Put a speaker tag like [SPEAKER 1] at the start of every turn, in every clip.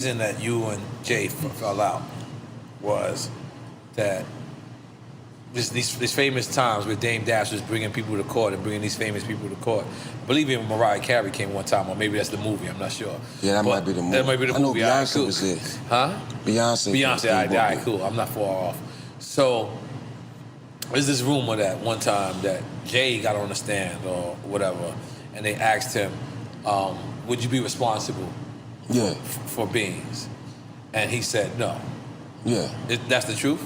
[SPEAKER 1] reason that you and Jay fell out was that these famous times where Dame Dash was bringing people to court and bringing these famous people to court. I believe even Mariah Carey came one time, or maybe that's the movie. I'm not sure.
[SPEAKER 2] Yeah, that might be the movie.
[SPEAKER 1] That might be the movie.
[SPEAKER 2] I know Beyonce was there.
[SPEAKER 1] Huh?
[SPEAKER 2] Beyonce.
[SPEAKER 1] All right, cool. I'm not far off. So there's this rumor that one time that Jay got on the stand or whatever, and they asked him, would you be responsible for beans? And he said no.
[SPEAKER 2] Yeah.
[SPEAKER 1] That's the truth?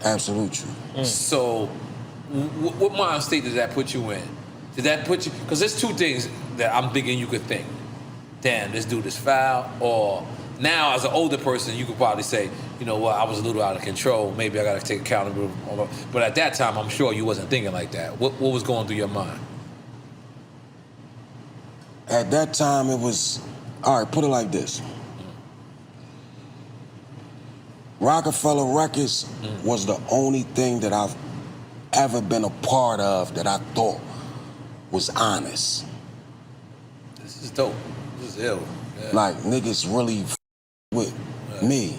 [SPEAKER 2] Absolute truth.
[SPEAKER 1] So what mind state did that put you in? Did that put you, because there's two things that I'm thinking you could think. Damn, this dude is foul. Or now as an older person, you could probably say, you know what, I was a little out of control. Maybe I got to take accountability. But at that time, I'm sure you wasn't thinking like that. What was going through your mind?
[SPEAKER 2] At that time, it was, all right, put it like this. Rockefeller Records was the only thing that I've ever been a part of that I thought was honest.
[SPEAKER 1] This is dope. This is ill. Yeah.
[SPEAKER 2] Like, niggas really with me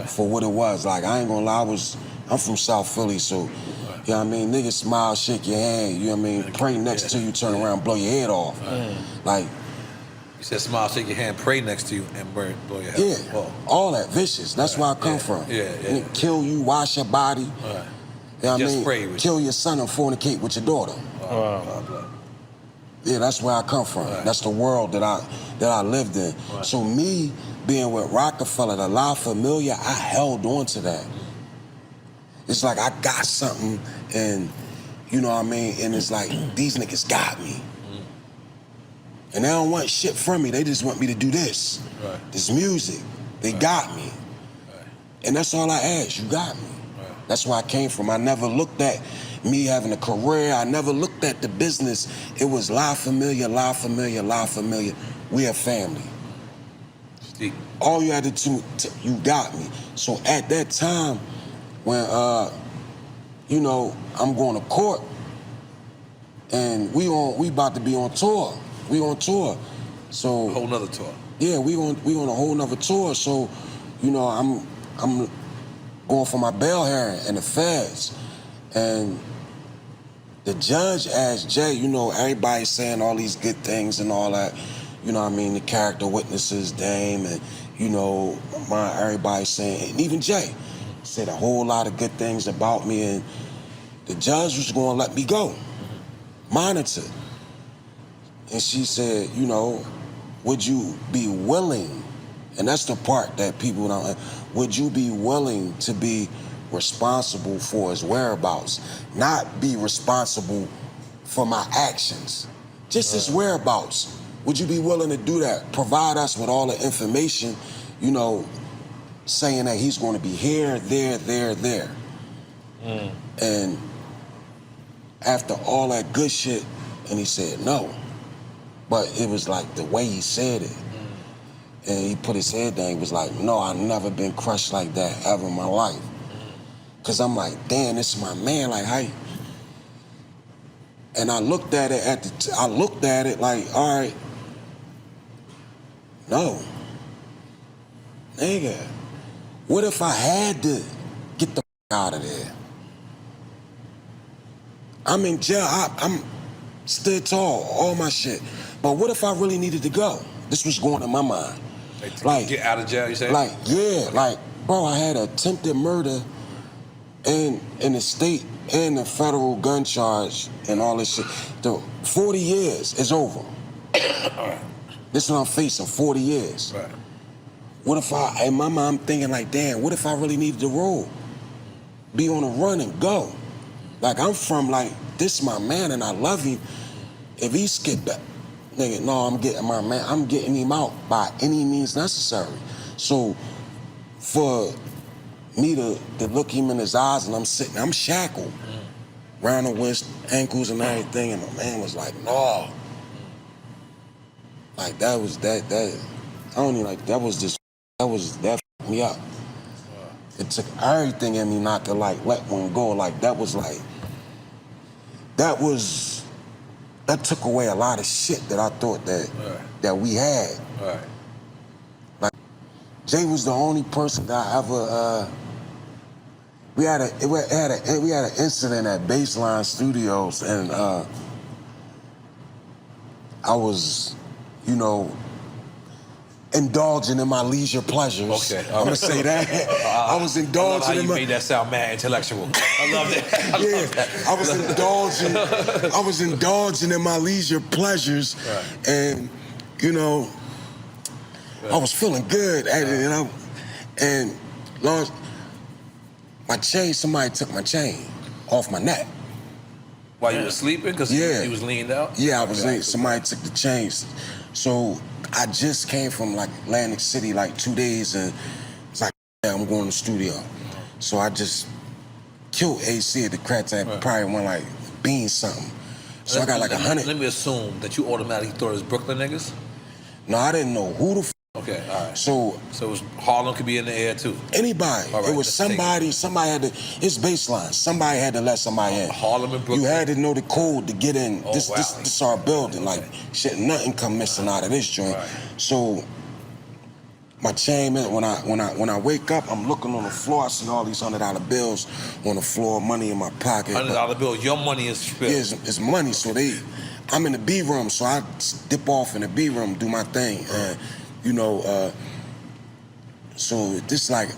[SPEAKER 2] for what it was. Like, I ain't gonna lie, I'm from South Philly, so, you know what I mean? Niggas smile, shake your hand, you know what I mean? Pray next to you, turn around, blow your head off. Like,
[SPEAKER 1] you said smile, shake your hand, pray next to you, and blow your head off.
[SPEAKER 2] All that vicious. That's where I come from. And kill you, wash your body. You know what I mean?
[SPEAKER 1] Pray with
[SPEAKER 2] kill your son and fornicate with your daughter. Yeah, that's where I come from. That's the world that I lived in. So me being with Rockefeller, the La Familia, I held on to that. It's like I got something, and you know what I mean? And it's like, these niggas got me. And they don't want shit from me. They just want me to do this. This music. They got me. And that's all I asked. You got me. That's where I came from. I never looked at me having a career. I never looked at the business. It was La Familia, La Familia, La Familia. We a family. All you had to do, you got me. So at that time, when, you know, I'm going to court, and we about to be on tour. We on tour, so
[SPEAKER 1] a whole nother tour.
[SPEAKER 2] Yeah, we on a whole nother tour. So, you know, I'm going for my bail hearing in the feds, and the judge asked Jay. You know, everybody's saying all these good things and all that. You know what I mean? The character witnesses, Dame, and you know, everybody's saying, and even Jay said a whole lot of good things about me, and the judge was going to let me go, monitored. And she said, you know, would you be willing, and that's the part that people don't, would you be willing to be responsible for his whereabouts? Not be responsible for my actions, just his whereabouts. Would you be willing to do that? Provide us with all the information, you know, saying that he's going to be here, there. And after all that good shit, and he said no. But it was like the way he said it. And he put his head down, he was like, no, I've never been crushed like that ever in my life. Cause I'm like, damn, this is my man, like how and I looked at it like, all right, no. Nigga, what if I had to get the out of there? I'm in jail, I'm stood tall, all my shit. But what if I really needed to go? This was going in my mind.
[SPEAKER 1] Like get out of jail, you say?
[SPEAKER 2] Like, yeah, like, bro, I had attempted murder and in the state and the federal gun charge and all this shit. The 40 years is over. This is what I'm facing, 40 years. What if in my mind, I'm thinking like, damn, what if I really needed to roll? Be on a run and go. Like, I'm from like, this is my man and I love him. If he skipped that, nigga, no, I'm getting my man, I'm getting him out by any means necessary. So for me to look him in his eyes and I'm sitting, I'm shackled around the waist, ankles and everything, and my man was like, no. Like that I don't even like, that fucked me up. It took everything in me not to like let one go. Like that took away a lot of shit that I thought that we had. Jay was the only person that I ever. We had an incident at Baseline Studios, and I was, you know, indulging in my leisure pleasures.
[SPEAKER 1] Okay,
[SPEAKER 2] I'm gonna say that. I was indulging
[SPEAKER 1] I love how
[SPEAKER 2] in
[SPEAKER 1] you made that sound mad intellectual. I love that. I love that.
[SPEAKER 2] I was indulging in my leisure pleasures,
[SPEAKER 1] Right.
[SPEAKER 2] and you know, I was feeling good at it, and long, my chain. Somebody took my chain off my neck.
[SPEAKER 1] While you were sleeping? Because he was leaned out?
[SPEAKER 2] Yeah, I was leaned. Somebody took the chains. So I just came from like Atlantic City like 2 days, and it's like, yeah, I'm going to the studio. So I just killed AC at the crack that probably went like bean something. So I got like 100.
[SPEAKER 1] Let me assume that you automatically thought it was Brooklyn niggas?
[SPEAKER 2] No, I didn't know who the
[SPEAKER 1] Okay, all right.
[SPEAKER 2] So
[SPEAKER 1] it was Harlem could be in the air too?
[SPEAKER 2] Anybody.
[SPEAKER 1] All right,
[SPEAKER 2] it was somebody had to, it's Baseline. Somebody had to let somebody in.
[SPEAKER 1] Harlem and Brooklyn?
[SPEAKER 2] You had to know the code to get in.
[SPEAKER 1] Oh,
[SPEAKER 2] This our building. Like, shit, nothing come missing out of this joint.
[SPEAKER 1] Right.
[SPEAKER 2] So my chain, when I wake up, I'm looking on the floor, I see all these $100 bills on the floor, money in my pocket.
[SPEAKER 1] $100 bill, your money is spilled.
[SPEAKER 2] Yeah, it's money, so I'm in the B room, so I dip off in the B room, do my thing. You know, so this like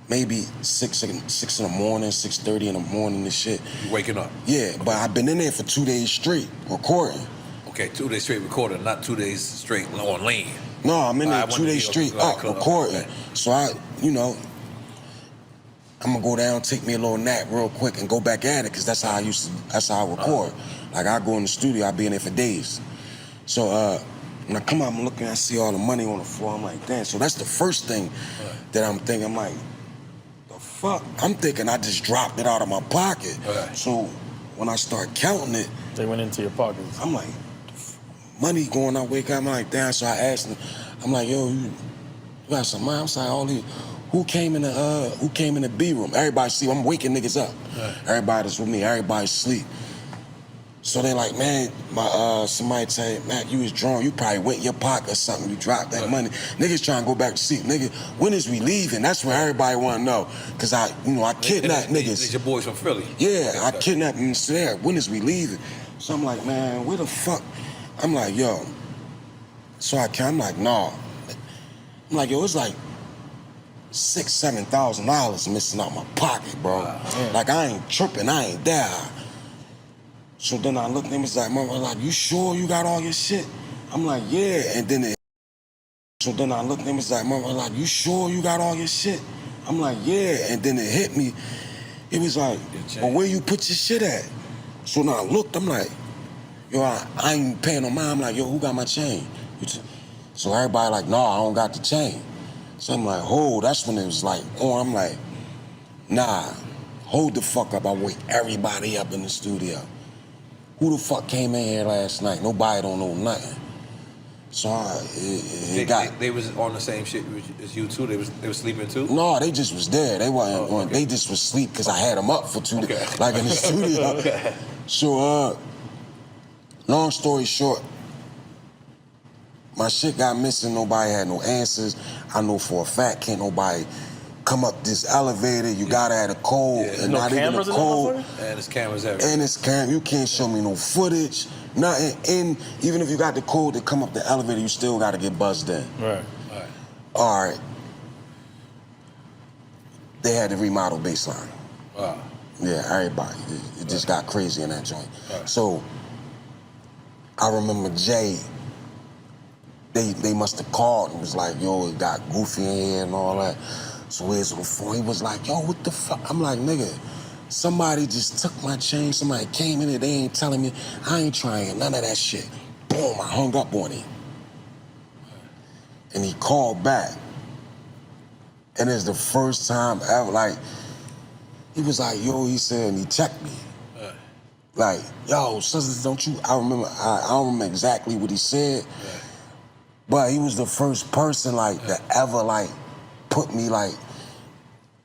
[SPEAKER 2] maybe 6 in the morning, 6:30 in the morning and shit.
[SPEAKER 1] You waking up?
[SPEAKER 2] Yeah, but I've been in there for 2 days straight recording.
[SPEAKER 1] Okay, 2 days straight recording, not 2 days straight on lean.
[SPEAKER 2] No, I'm in there 2 days straight up recording. Okay. So I'm gonna go down, take me a little nap real quick and go back at it, cause that's how I record. Like I go in the studio, I be in there for days. So when I come out, I'm looking, I see all the money on the floor. I'm like, damn. So that's the first thing that I'm thinking. I'm like, the fuck? I'm thinking I just dropped it out of my pocket. So when I start counting it,
[SPEAKER 3] they went into your pockets.
[SPEAKER 2] I'm like, money going. I wake up, I'm like, damn. So I asked him, I'm like, yo, you got some money? I'm saying, all these. Who came in the B room? Everybody sleep. I'm waking niggas up. Everybody that's with me. Everybody sleep. So they like, man, somebody tell you, man, you was drunk. You probably went in your pocket or something. You dropped that money. Niggas trying to go back to sleep. Nigga, when is we leaving? That's what everybody want to know. Cause I kidnapped niggas.
[SPEAKER 1] These your boys from Philly?
[SPEAKER 2] Yeah, I kidnapped them there. When is we leaving? So I'm like, man, where the fuck? I'm like, yo. So I'm like, nah. I'm like, yo, it's like $6,000-$7,000 missing out my pocket, bro. Like I ain't tripping. I ain't there. So then I looked at him and was like, Mama, like, you sure you got all your shit? I'm like, yeah. And then so then I looked at him and was like, Mama, like, you sure you got all your shit? I'm like, yeah. And then it hit me. It was like, well, where you put your shit at? So now I looked, I'm like, yo, I ain't paying no mind. I'm like, yo, who got my chain? So everybody like, no, I don't got the chain. So I'm like, oh, that's when it was like, oh, I'm like, nah, hold the fuck up. I wake everybody up in the studio. Who the fuck came in here last night? Nobody don't know nothing. So
[SPEAKER 1] they was on the same shit as you too? They was sleeping too?
[SPEAKER 2] No, they just was there. They wasn't they just was asleep because I had them up for 2 days, like in the studio. So long story short, my shit got missing. Nobody had no answers. I know for a fact can't nobody come up this elevator. You gotta have a code, and not even a code.
[SPEAKER 1] And there's cameras everywhere.
[SPEAKER 2] And it's you can't show me no footage, nothing. And even if you got the code to come up the elevator, you still gotta get buzzed in.
[SPEAKER 3] Right.
[SPEAKER 2] All right. They had to remodel Baseline.
[SPEAKER 1] Wow.
[SPEAKER 2] Yeah, everybody. It just got crazy in that joint. So I remember Jay. They must have called and was like, yo, it got goofy in here and all that. So where's the phone? He was like, yo, what the fuck? I'm like, nigga, somebody just took my chain. Somebody came in here. They ain't telling me. I ain't trying none of that shit. Boom, I hung up on him. And he called back. And it's the first time ever, like, he was like, yo, he said, and he checked me. Like, yo, sisters, don't you, I don't remember exactly what he said, but he was the first person, like, that ever, like, put me, like,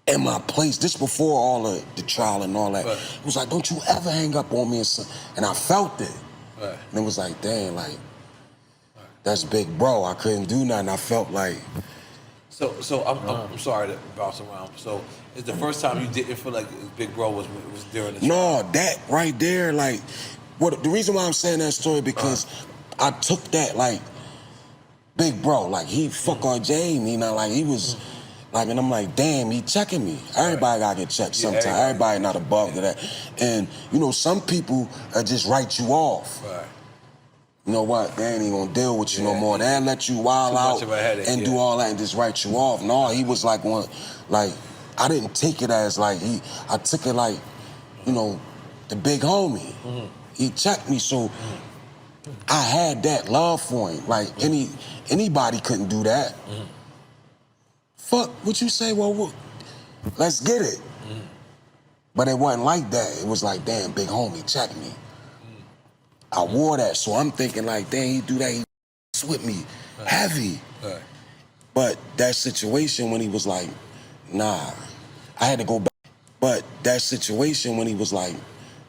[SPEAKER 2] in my place. This before all of the trial and all that. It was like, don't you ever hang up on me. And I felt it. And it was like, dang, like, that's big bro. I couldn't do nothing. I felt like,
[SPEAKER 1] So I'm sorry to bounce around. So it's the first time you didn't feel like Big Bro was during the trial?
[SPEAKER 2] No, that right there, like, what the reason why I'm saying that story because I took that like Big Bro, like he fuck on Jay me, now like he was like, and I'm like, damn, he checking me. Everybody gotta get checked sometime. Everybody not above to that. And you know, some people just write you off.
[SPEAKER 1] Right.
[SPEAKER 2] You know what? They ain't even gonna deal with you no more. They'll let you wild out and do all that and just write you off. No, he was like one, like, I didn't take it as like I took it like, you know, the big homie. He checked me, so I had that love for him. Like anybody couldn't do that. Fuck what you say, well, let's get it. But it wasn't like that. It was like, damn, big homie, check me. I wore that, so I'm thinking like, damn, he do that, he with me, heavy. But that situation when he was like, nah, I had to go back. But that situation when he was like,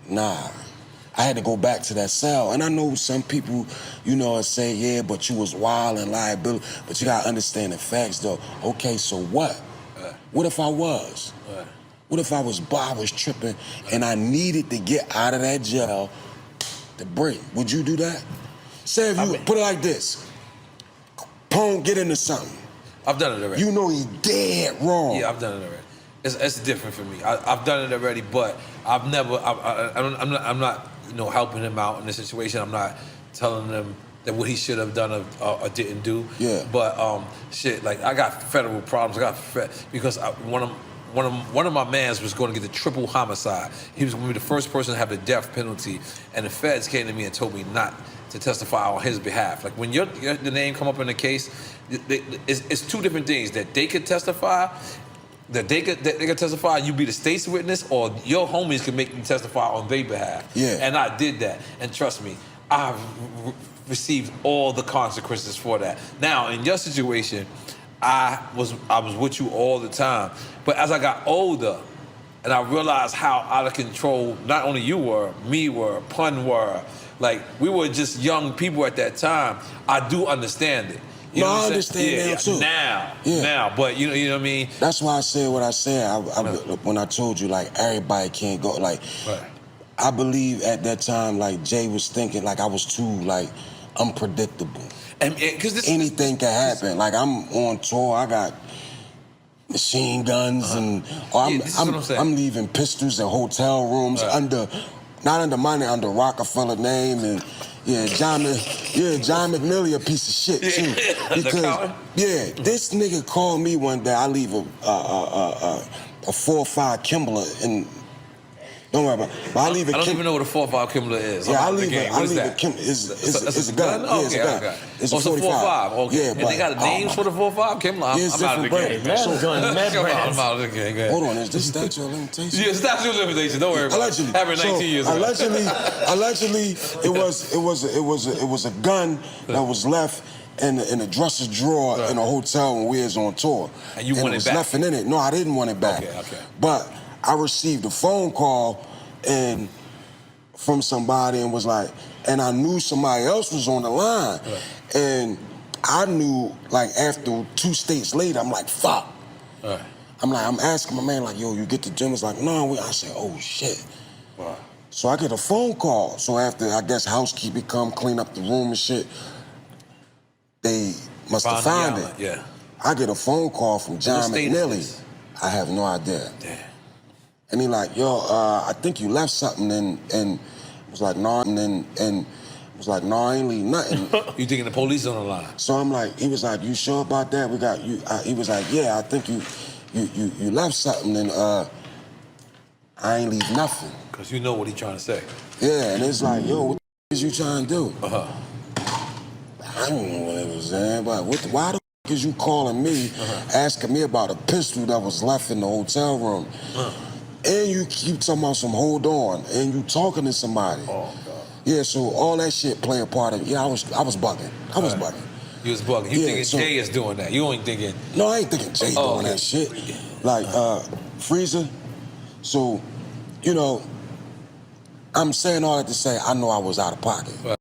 [SPEAKER 2] nah, I had to go back to that cell. And I know some people, you know, say, yeah, but you was wild and liability. But you gotta understand the facts though. Okay, so what? What if I was? What if I was tripping and I needed to get out of that jail to break? Would you do that? Say if you put it like this, Pone get into something.
[SPEAKER 1] I've done it already.
[SPEAKER 2] You know he dead wrong.
[SPEAKER 1] Yeah, I've done it already. It's different for me. I've done it already, but I've never. I'm not you know helping him out in this situation. I'm not telling him that what he should have done or didn't do.
[SPEAKER 2] Yeah.
[SPEAKER 1] But shit, like I got federal problems. Because one of my mans was going to get the triple homicide. He was going to be the first person to have the death penalty, and the feds came to me and told me not to testify on his behalf. Like when the name come up in the case, it's two different things that they could testify. That they could testify, you be the state's witness, or your homies can make you testify on their behalf.
[SPEAKER 2] Yeah.
[SPEAKER 1] And I did that, and trust me, I've received all the consequences for that. Now, in your situation, I was with you all the time, but as I got older, and I realized how out of control not only you were, me were, Pun were, like we were just young people at that time. I do understand it. You know
[SPEAKER 2] I understand now too.
[SPEAKER 1] Now, but you know what I mean?
[SPEAKER 2] That's why I said what I said. When I told you, like, everybody can't go, like, I believe at that time, like, Jay was thinking, like, I was too, like, unpredictable.
[SPEAKER 1] And because
[SPEAKER 2] anything can happen. Like, I'm on tour, I got machine guns and I'm leaving pistols in hotel rooms under Rockefeller name and John McMillan a piece of shit too. Because this nigga called me one day. I leave a 4.5 Kimbler and don't worry about it. But I leave a
[SPEAKER 1] I don't even know what a 4.5 Kimbler is.
[SPEAKER 2] Yeah, I leave a Kimbler. It's a gun. Yeah, it's a gun. It's a 45.
[SPEAKER 1] Okay.
[SPEAKER 2] Yeah,
[SPEAKER 1] and they got names for the 4.5 Kimbler. I'm out of the game. I'm out of the game.
[SPEAKER 2] Hold on, is this statute of limitations?
[SPEAKER 1] Yeah, statute of limitations. Don't worry about it. Having 19 years ago.
[SPEAKER 2] Allegedly, it was a gun that was left in the dresser drawer in a hotel when we was on tour.
[SPEAKER 1] And you want it back?
[SPEAKER 2] Nothing in it. No, I didn't want it back.
[SPEAKER 1] Okay.
[SPEAKER 2] But I received a phone call from somebody and was like, and I knew somebody else was on the line. And I knew, like, after 2 states later, I'm like, fuck. I'm asking my man, like, yo, you get the gym? It's like, no. I said, oh, shit. So I get a phone call. So after, I guess, housekeeping come clean up the room and shit, they must have found it.
[SPEAKER 1] Yeah.
[SPEAKER 2] I get a phone call from John McMillan. I have no idea.
[SPEAKER 1] Damn.
[SPEAKER 2] And he like, yo, I think you left something, and it was like, no, and was like, no, I ain't leave nothing.
[SPEAKER 1] You thinking the police on the line?
[SPEAKER 2] So I'm like, he was like, you sure about that? We got you. He was like, yeah, I think you left something, and I ain't leave nothing.
[SPEAKER 1] Cause you know what he trying to say.
[SPEAKER 2] Yeah, and it's like, yo, what the is you trying to do? I don't know what it was saying, but why the is you calling me, asking me about a pistol that was left in the hotel room? And you keep talking about some hold on, and you talking to somebody.
[SPEAKER 1] Oh, God.
[SPEAKER 2] Yeah, so all that shit play a part of it. Yeah, I was bugging. I was bugging.
[SPEAKER 1] You was bugging. You thinking Jay is doing that. You ain't thinking...
[SPEAKER 2] No, I ain't thinking Jay doing that shit. Like, Freezer. So, you know, I'm saying all that to say I know I was out of pocket.